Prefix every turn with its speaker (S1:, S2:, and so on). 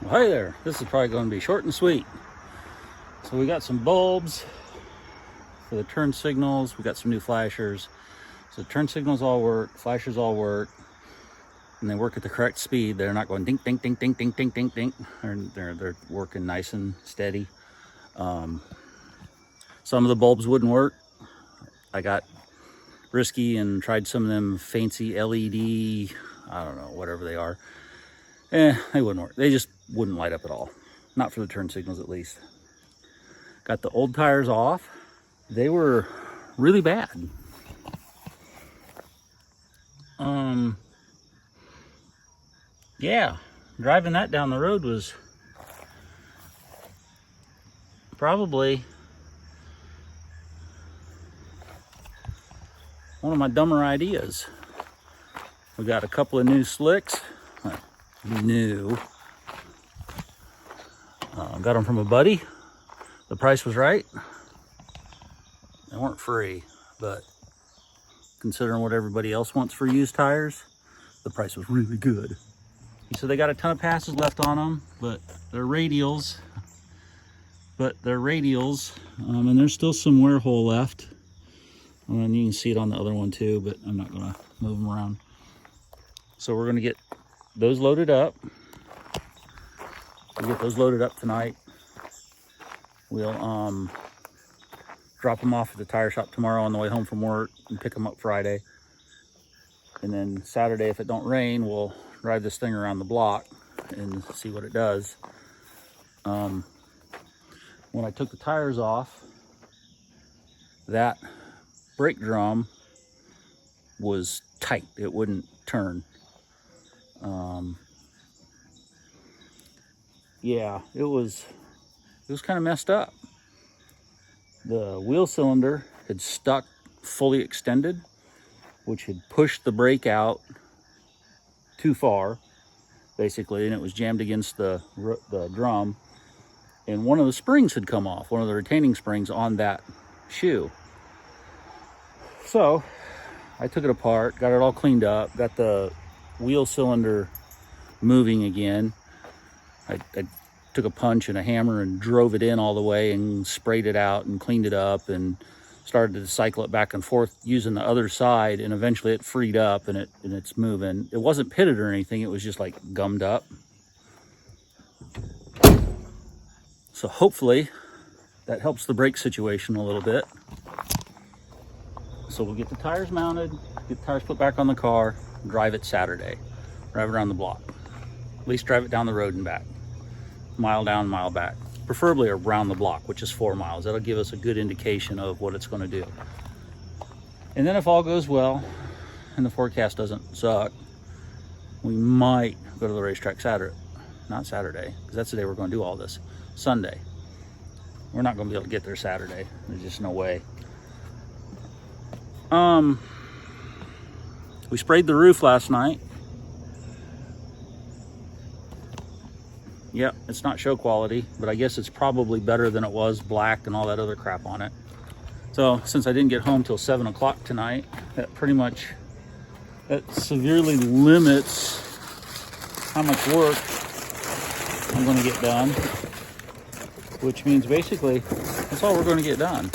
S1: Well, hey there, this is probably going to be short and sweet. So we got some bulbs for the turn signals. We got some new flashers. So turn signals all work, flashers all work, and they work at the correct speed. They're not going ding, ding, ding, ding, ding, ding, ding, ding. They're working nice and steady. Some of the bulbs wouldn't work. I got risky and tried some of them fancy LED, I don't know, whatever they are. They wouldn't work. They just wouldn't light up at all. Not for the turn signals, at least. Got the old tires off. They were really bad. Yeah, driving that down the road was probably one of my dumber ideas. We got a couple of new slicks. New. Got them from a buddy. The price was right. They weren't free, but considering what everybody else wants for used tires, the price was really good. So they got a ton of passes left on them, but they're radials. And there's still some wear hole left. And you can see it on the other one too, but I'm not gonna move them around. So we're gonna get those loaded up. We'll get those loaded up tonight. We'll drop them off at the tire shop tomorrow on the way home from work and pick them up Friday. And then Saturday, if it don't rain, we'll drive this thing around the block and see what it does. When I took the tires off, that brake drum was tight. It wouldn't turn. Yeah, it was kind of messed up. The wheel cylinder had stuck fully extended, which had pushed the brake out too far, basically, and it was jammed against the drum. And one of the springs had come off, one of the retaining springs on that shoe. So I took it apart, got it all cleaned up, got the wheel cylinder moving again. I took a punch and a hammer and drove it in all the way and sprayed it out and cleaned it up and started to cycle it back and forth using the other side, and eventually it freed up and it's moving. It wasn't pitted or anything, it was just like gummed up. So hopefully that helps the brake situation a little bit. So we'll get the tires mounted, get the tires put back on the car, drive it Saturday, drive it around the block. At least drive it down the road and back. Mile down, mile back. Preferably around the block, which is 4 miles. That'll give us a good indication of what it's going to do. And then if all goes well and the forecast doesn't suck, we might go to the racetrack Saturday. Not Saturday, because that's the day we're going to do all this. Sunday. We're not going to be able to get there Saturday. There's just no way. We sprayed the roof last night. Yep, it's not show quality, but I guess it's probably better than it was black and all that other crap on it. So since I didn't get home till 7 o'clock tonight, that severely limits how much work I'm going to get done, which means basically that's all we're going to get done.